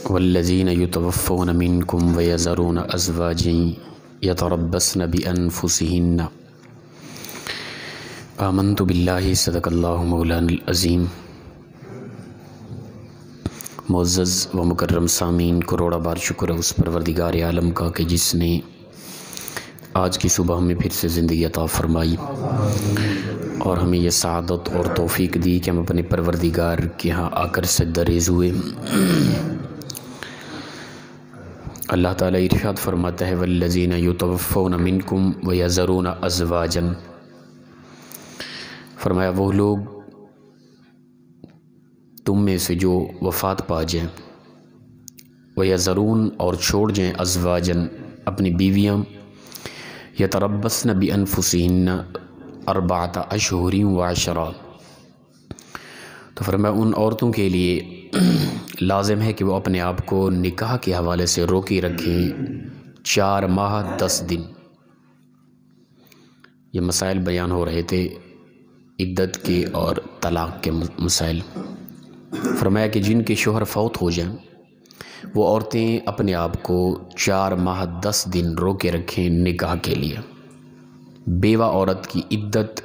والذین یتوفون منکم ویذرون ازواجا یتربصن بانفسہن آمنت باللہ صدق اللہ مولانا العظیم۔ معزز و مکرم سامعین، کروڑا بار شکر ہے اس پروردگار عالم کا کہ جس نے آج کی صبح ہمیں پھر سے زندگی عطا فرمائی اور ہمیں یہ سعادت اور توفیق دی کہ ہم اپنے پروردگار کے ہاں آ کر سجدہ ہوئے۔ اللہ تعالیٰ ارشاد فرماتا ہے والذین یتوفون منکم ویذرون ازواجا، فرمایا وہ لوگ تم میں سے جو وفات پا جائیں، ویذرون اور چھوڑ جائیں ازواجا اپنی بیویاں، یتربصن بانفسہن اربعۃ اشہر وعشرا، تو فرمایا ان عورتوں کے لیے لازم ہے کہ وہ اپنے آپ کو نکاح کے حوالے سے روکی رکھیں 4 ماہ 10 دن۔ یہ مسائل بیان ہو رہے تھے عدت کے اور طلاق کے مسائل۔ فرمایا کہ جن کے شوہر فوت ہو جائیں وہ عورتیں اپنے آپ کو 4 ماہ 10 دن روکے رکھیں نکاح کے لیے۔ بیوہ عورت کی عدت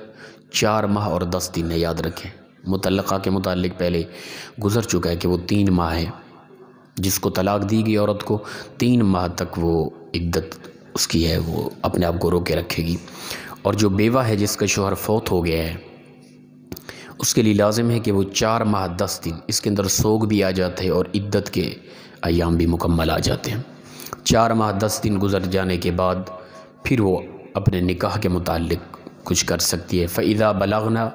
4 ماہ اور 10 دن ہے، یاد رکھیں۔ مطلقہ کے متعلق پہلے گزر چکا ہے کہ وہ 3 ماہ ہے، جس کو طلاق دی گئی عورت کو 3 ماہ تک وہ عدت اس کی ہے، وہ اپنے آپ کو روکے رکھے گی۔ اور جو بیوہ ہے جس کا شوہر فوت ہو گیا ہے اس کے لیے لازم ہے کہ وہ 4 ماہ 10 دن، اس کے اندر سوگ بھی آ جاتے ہیں اور عدت کے ایام بھی مکمل آ جاتے ہیں۔ 4 ماہ 10 دن گزر جانے کے بعد پھر وہ اپنے نکاح کے متعلق کچھ کر سکتی ہے۔ فَإِذَا بَلَغْنَا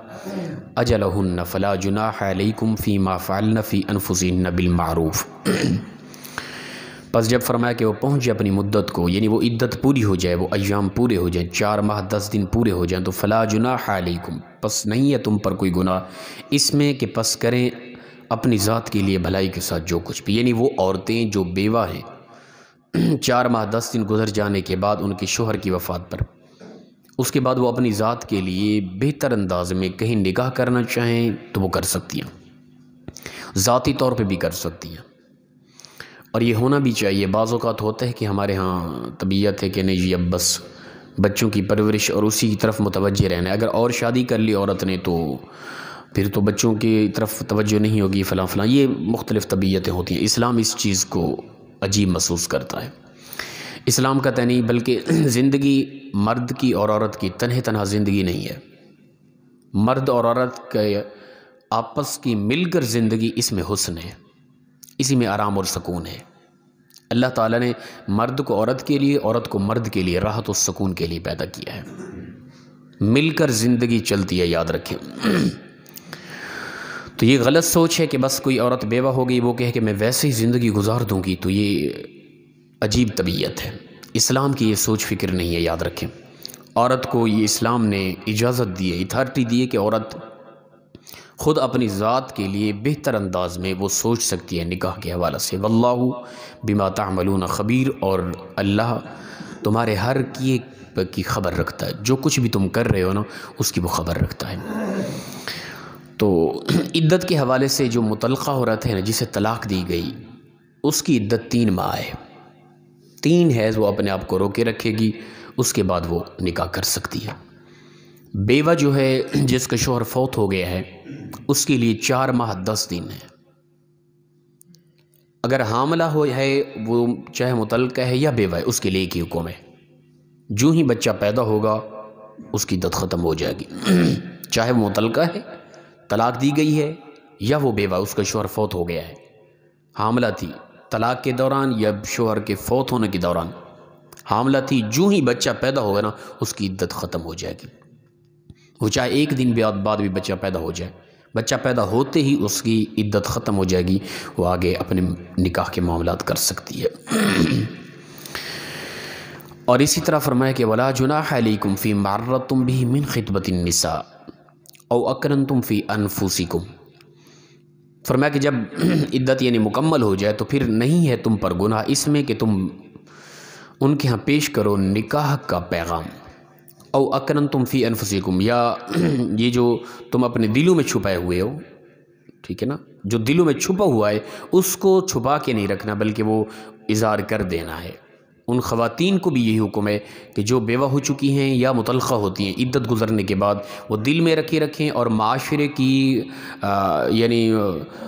أَجَلَهُنَّ فَلَا جُنَاحَ عَلَيْكُمْ فِي مَا فَعَلْنَ فِي أَنفُسِهِنَّ بِالْمَعْرُوفِ، پس جب فرمایا کہ وہ پہنچ جائے اپنی مدت کو، یعنی وہ عدت پوری ہو جائے، وہ ایام پورے ہو جائیں، 4 ماہ 10 دن پورے ہو جائیں، تو فَلَا جُنَاحَ عَلَيْكُمْ، پس نہیں ہے تم پر کوئی گناہ اس میں کہ پس کریں اپنی ذات کے لیے بھلائی کے ساتھ جو کچھ بھی، یعنی وہ عورتیں جو بیوہ ہیں 4 ماہ 10 دن گزر جانے کے بعد ان کے شوہر کی وفات پر، اس کے بعد وہ اپنی ذات کے لیے بہتر انداز میں کہیں نکاح کرنا چاہیں تو وہ کر سکتی ہیں، ذاتی طور پہ بھی کر سکتی ہیں، اور یہ ہونا بھی چاہیے۔ بعض اوقات ہوتا ہے کہ ہمارے ہاں طبیعت ہے کہ نہیں جی اب بس بچوں کی پرورش اور اسی کی طرف متوجہ رہنا ہے، اگر اور شادی کر لی عورت نے تو پھر تو بچوں کی طرف توجہ نہیں ہوگی، فلاں فلاں، یہ مختلف طبیعتیں ہوتی ہیں۔ اسلام اس چیز کو عجیب محسوس کرتا ہے۔ اسلام کا نہیں بلکہ زندگی مرد کی اور عورت کی تنہا زندگی نہیں ہے، مرد اور عورت کے آپس کی مل کر زندگی، اس میں حسن ہے، اسی میں آرام اور سکون ہے۔ اللہ تعالیٰ نے مرد کو عورت کے لیے، عورت کو مرد کے لیے، راحت و سکون کے لیے پیدا کیا ہے، مل کر زندگی چلتی ہے، یاد رکھیں۔ تو یہ غلط سوچ ہے کہ بس کوئی عورت بیوہ ہو گئی وہ کہے کہ میں ویسے ہی زندگی گزار دوں گی، تو یہ عجیب طبیعت ہے۔ اسلام کی یہ سوچ فکر نہیں ہے، یاد رکھیں۔ عورت کو یہ اسلام نے اجازت دی ہے، اتھارٹی دی ہے کہ عورت خود اپنی ذات کے لیے بہتر انداز میں وہ سوچ سکتی ہے نکاح کے حوالے سے۔ واللہ بما تعملون خبیر، اور اللہ تمہارے ہر کیے کی خبر رکھتا ہے، جو کچھ بھی تم کر رہے ہو نا اس کی وہ خبر رکھتا ہے۔ تو عدت کے حوالے سے جو مطلقہ عورت ہے نا، جسے طلاق دی گئی، اس کی عدت 3 ماہ ہے، 3 حیض وہ اپنے آپ کو روکے رکھے گی، اس کے بعد وہ نکاح کر سکتی ہے۔ بیوہ جو ہے جس کا شوہر فوت ہو گیا ہے اس کے لیے 4 ماہ 10 دن ہے۔ اگر حاملہ ہو ہے، وہ چاہے مطلقہ ہے یا بیوہ ہے، اس کے لیے ایک ہی حکم ہے، جو ہی بچہ پیدا ہوگا اس کی عدت ختم ہو جائے گی، چاہے وہ مطلقہ ہے، طلاق دی گئی ہے، یا وہ بیوہ اس کا شوہر فوت ہو گیا ہے، حاملہ تھی طلاق کے دوران یا شوہر کے فوت ہونے کے دوران حاملہ تھی، جو ہی بچہ پیدا ہوگا نا اس کی عدت ختم ہو جائے گی۔ وہ چاہے 1 دن بعد بھی بچہ پیدا ہو جائے، بچہ پیدا ہوتے ہی اس کی عدت ختم ہو جائے گی، وہ آگے اپنے نکاح کے معاملات کر سکتی ہے۔ اور اسی طرح فرمایا کہ وَلَا جُنَاحَ عَلَيْكُمْ فِي مَا عَرَّضْتُمْ بِهِ مِنْ خِطْبَةِ النِّسَاءِ أَوْ أَكْنَنْتُمْ فِي أَنفُسِكُمْ، فرمایا کہ جب عدت یعنی مکمل ہو جائے تو پھر نہیں ہے تم پر گناہ اس میں کہ تم ان کے ہاں پیش کرو نکاح کا پیغام، او اکننتم فی انفسکم، یا یہ جو تم اپنے دلوں میں چھپائے ہوئے ہو، ٹھیک ہے نا، جو دلوں میں چھپا ہوا ہے اس کو چھپا کے نہیں رکھنا بلکہ وہ اظہار کر دینا ہے۔ ان خواتین کو بھی یہی حکم ہے کہ جو بیوہ ہو چکی ہیں یا مطلقہ ہوتی ہیں عدت گزرنے کے بعد، وہ دل میں رکھے رکھیں اور معاشرے کی یعنی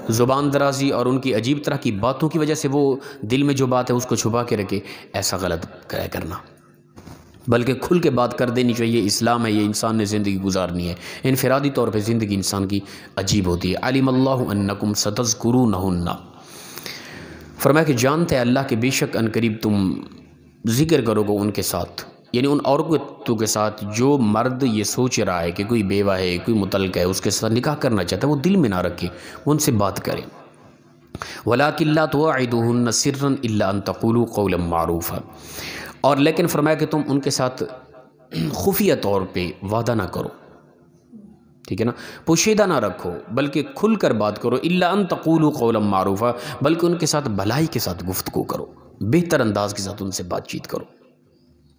زبان درازی اور ان کی عجیب طرح کی باتوں کی وجہ سے وہ دل میں جو بات ہے اس کو چھپا کے رکھے، ایسا غلط کرنا، بلکہ کھل کے بات کر دینی چاہیے۔ اسلام ہے، یہ انسان نے زندگی گزارنی ہے۔ انفرادی طور پہ زندگی انسان کی عجیب ہوتی ہے۔ علم اللہ انکم ستذکرونہن، فرمایا کہ جانتے ہیں اللہ کہ بے شک ان قریب تم ذکر کرو گے ان کے ساتھ، یعنی ان عورتوں کے ساتھ جو مرد یہ سوچ رہا ہے کہ کوئی بیوہ ہے، کوئی مطلقہ ہے، اس کے ساتھ نکاح کرنا چاہتا ہے، وہ دل میں نہ رکھے، وہ ان سے بات کرے۔ وَلَٰكِن لَّا تُوَاعِدُوهُنَّ سِرًّا إِلَّا أَن تَقُولُوا قَوْلًا مَّعْرُوفًا، اور لیکن فرمایا کہ تم ان کے ساتھ خفیہ طور پہ وعدہ نہ کرو، ٹھیک ہے نا، پوشیدہ نہ رکھو بلکہ کھل کر بات کرو۔ إِلَّا أَن تَقُولُوا قَوْلًا مَّعْرُوفًا، بلکہ ان کے ساتھ بھلائی کے ساتھ گفتگو کرو، بہتر انداز کے ساتھ ان سے بات چیت کرو۔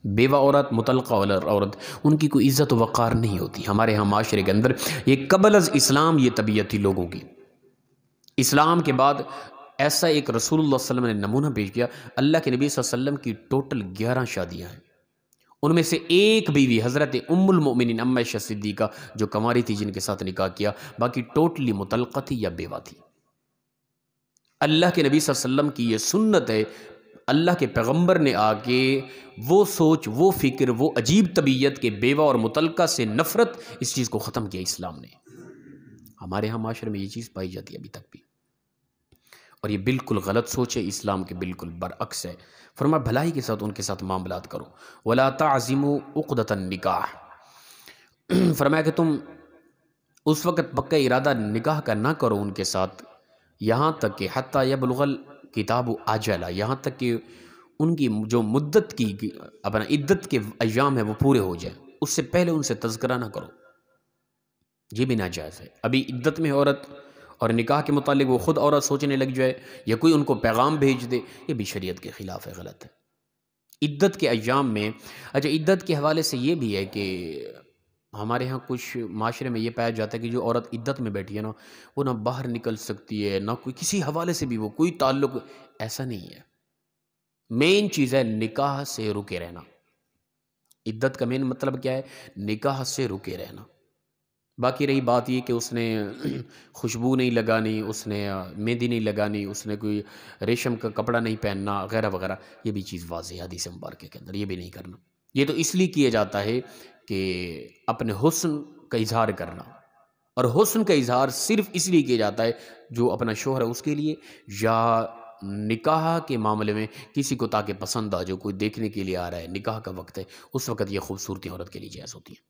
بیوہ عورت، مطلقہ عورت، ان کی کوئی عزت و وقار نہیں ہوتی۔ ہمارے ہاں معاشرے کے اندر یہ قبل از اسلام یہ طبیعت تھی لوگوں کی، اسلام کے بعد ایسا ایک رسول اللہ صلی اللہ علیہ وسلم نے نمونہ پیش کیا۔ اللہ کے نبی صلی اللہ علیہ وسلم کی ٹوٹل 11 شادیاں ہیں، ان میں سے ایک بیوی حضرت ام المؤمنین ام عائشہ صدیقہ جو کنواری تھی جن کے ساتھ نکاح کیا، باقی ٹوٹلی مطلقہ تھی یا بیوہ تھی۔ اللہ کے نبی صلی اللہ علیہ وسلم کی یہ سنت ہے، اللہ کے پیغمبر نے آ کے وہ سوچ، وہ فکر، وہ عجیب طبیعت کے بیوہ اور مطلقہ سے نفرت، اس چیز کو ختم کیا اسلام نے۔ ہمارے ہاں معاشرے میں یہ چیز پائی جاتی ہے ابھی تک بھی، اور یہ بالکل غلط سوچ ہے، اسلام کے بالکل برعکس ہے۔ فرمایا بھلائی کے ساتھ ان کے ساتھ معاملات کرو۔ وَلَا تَعْزِمُوا عُقْدَةَ النِّكَاحِ، فرمایا کہ تم اس وقت پکا ارادہ نکاح کا نہ کرو ان کے ساتھ یہاں تک کہ حتیٰ یبلغ الکتاب اجلہ، یہاں تک کہ ان کی جو مدت کی اپنا عدت کے ایام ہے وہ پورے ہو جائیں، اس سے پہلے ان سے تذکرہ نہ کرو، یہ بھی ناجائز ہے۔ ابھی عدت میں عورت اور نکاح کے متعلق وہ خود عورت سوچنے لگ جائے یا کوئی ان کو پیغام بھیج دے، یہ بھی شریعت کے خلاف ہے، غلط ہے۔ عدت کے ایام میں، اچھا عدت کے حوالے سے یہ بھی ہے کہ ہمارے ہاں کچھ معاشرے میں یہ پایا جاتا ہے کہ جو عورت عدت میں بیٹھی ہے نا، وہ نہ باہر نکل سکتی ہے، نہ کوئی کسی حوالے سے بھی وہ کوئی تعلق، ایسا نہیں ہے۔ مین چیز ہے نکاح سے رکے رہنا۔ عدت کا مین مطلب کیا ہے؟ نکاح سے رکے رہنا۔ باقی رہی بات یہ کہ اس نے خوشبو نہیں لگانی، اس نے مہندی نہیں لگانی، اس نے کوئی ریشم کا کپڑا نہیں پہننا وغیرہ وغیرہ، یہ بھی چیز واضح ہے حدیث مبارکہ کے اندر، یہ بھی نہیں کرنا۔ یہ تو اس لیے کیا جاتا ہے کہ اپنے حسن کا اظہار کرنا، اور حسن کا اظہار صرف اس لیے کیا جاتا ہے جو اپنا شوہر ہے اس کے لیے، یا نکاح کے معاملے میں کسی کو تاکہ پسند آ جو کوئی دیکھنے کے لیے آ رہا ہے، نکاح کا وقت ہے، اس وقت یہ خوبصورتی عورت کے لیے جائز ہوتی ہے۔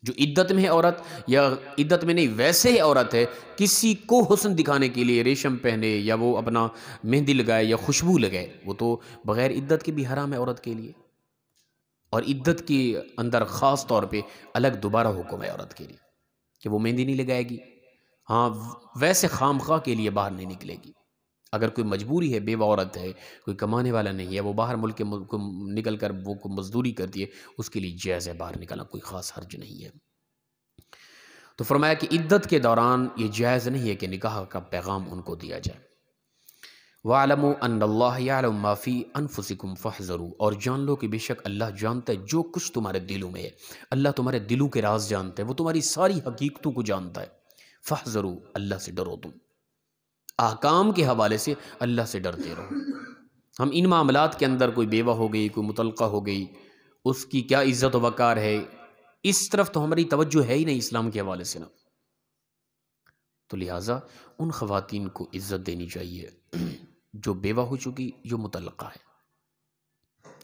جو عدت میں ہے عورت، یا عدت میں نہیں ویسے ہی عورت ہے، کسی کو حسن دکھانے کے لیے ریشم پہنے یا وہ اپنا مہندی لگائے یا خوشبو لگائے، وہ تو بغیر عدت کے بھی حرام ہے عورت کے لیے۔ اور عدت کے اندر خاص طور پہ الگ دوبارہ حکم ہے عورت کے لیے کہ وہ مہندی نہیں لگائے گی، ہاں ویسے خام خواہ کے لیے باہر نہیں نکلے گی۔ اگر کوئی مجبوری ہے، بیوہ عورت ہے، کوئی کمانے والا نہیں ہے، وہ باہر ملک کو نکل کر وہ مزدوری کرتی ہے، اس کے لیے جائز ہے باہر نکلنا، کوئی خاص حرج نہیں ہے۔ تو فرمایا کہ عدت کے دوران یہ جائز نہیں ہے کہ نکاح کا پیغام ان کو دیا جائے۔ وَاعْلَمُوا أَنَّ اللَّهَ يَعْلَمُ مَا فِي أَنفُسِكُمْ فَاحْذَرُوا، اور جان لو کہ بے شک اللہ جانتا ہے جو کچھ تمہارے دلوں میں ہے، اللہ تمہارے دلوں کے راز جانتا ہے، وہ تمہاری ساری حقیقتوں کو جانتا ہے۔ فَاحْذَرُوا، اللہ سے ڈرو، تم احکام کے حوالے سے اللہ سے ڈرتے رہو۔ ہم ان معاملات کے اندر کوئی بیوہ ہو گئی، کوئی مطلقہ ہو گئی، اس کی کیا عزت و وقار ہے، اس طرف تو ہماری توجہ ہے ہی نہیں اسلام کے حوالے سے نا، تو لہٰذا ان خواتین کو عزت دینی چاہیے جو بیوہ ہو چکی، جو مطلقہ ہے،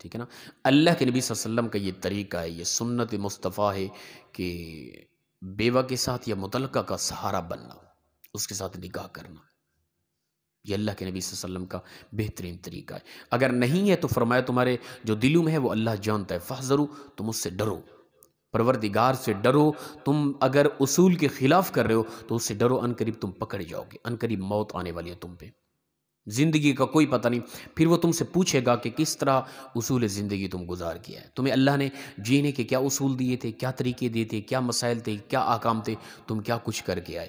ٹھیک ہے نا۔ اللہ کے نبی صلی اللہ علیہ وسلم کا یہ طریقہ ہے، یہ سنت مصطفیٰ ہے کہ بیوہ کے ساتھ یا مطلقہ کا سہارا بننا، اس کے ساتھ نکاح کرنا، یہ اللہ کے نبی صلی اللہ علیہ وسلم کا بہترین طریقہ ہے۔ اگر نہیں ہے تو فرمایا تمہارے جو دلوں میں ہے وہ اللہ جانتا ہے، فاحذروا، تم اس سے ڈرو، پروردگار سے ڈرو۔ تم اگر اصول کے خلاف کر رہے ہو تو اس سے ڈرو، ان قریب تم پکڑ جاؤ گے، ان قریب موت آنے والی ہے تم پہ، زندگی کا کوئی پتہ نہیں، پھر وہ تم سے پوچھے گا کہ کس طرح اصول زندگی تم گزار کیا ہے، تمہیں اللہ نے جینے کے کیا اصول دیے تھے، کیا طریقے دیے تھے، کیا مسائل تھے، کیا احکام تھے، تم کیا کچھ کر کے آئے۔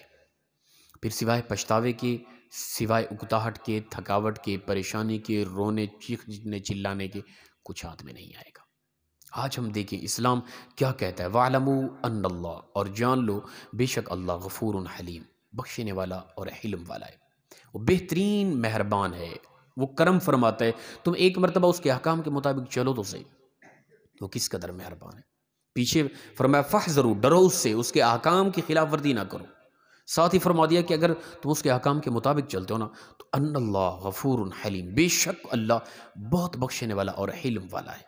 پھر سوائے پچھتاوے کے، سوائے اکتاہٹ کے، تھکاوٹ کے، پریشانی کے، رونے چیخنے چلانے کے کچھ ہاتھ میں نہیں آئے گا۔ آج ہم دیکھیں اسلام کیا کہتا ہے، وَاعْلَمُوا أَنَّ اللَّهَ، اور جان لو بے شک اللہ غفور حلیم، بخشنے والا اور حلم والا ہے، وہ بہترین مہربان ہے، وہ کرم فرماتا ہے۔ تم ایک مرتبہ اس کے احکام کے مطابق چلو تو صحیح، وہ کس قدر مہربان ہے۔ پیچھے فرمایا فَاحْذَرُوا، ڈرو اس سے، اس کے احکام کی خلاف ورزی نہ کرو۔ ساتھ ہی فرما دیا کہ اگر تم اس کے احکام کے مطابق چلتے ہو نا تو ان اللہ غفور حلیم، بے شک اللہ بہت بخشنے والا اور حلم والا ہے،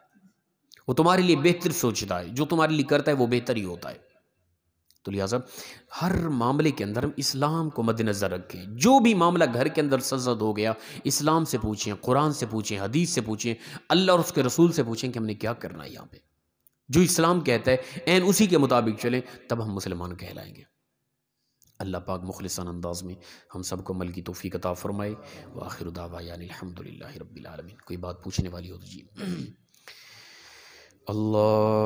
وہ تمہارے لیے بہتر سوچتا ہے، جو تمہارے لیے کرتا ہے وہ بہتر ہی ہوتا ہے۔ تو لہٰذا ہر معاملے کے اندر ہم اسلام کو مد نظر رکھیں۔ جو بھی معاملہ گھر کے اندر سرزد ہو گیا، اسلام سے پوچھیں، قرآن سے پوچھیں، حدیث سے پوچھیں، اللہ اور اس کے رسول سے پوچھیں کہ ہم نے کیا کرنا ہے یہاں پہ۔ جو اسلام کہتا ہے عین اسی کے مطابق چلیں، تب ہم مسلمان کہلائیں گے۔ اللہ پاک مخلصانہ انداز میں ہم سب کو عمل کی توفیق عطا فرمائے۔ وآخر دعوانا الحمدللہ رب العالمین۔ کوئی بات پوچھنے والی ہو تو جی۔ اللہ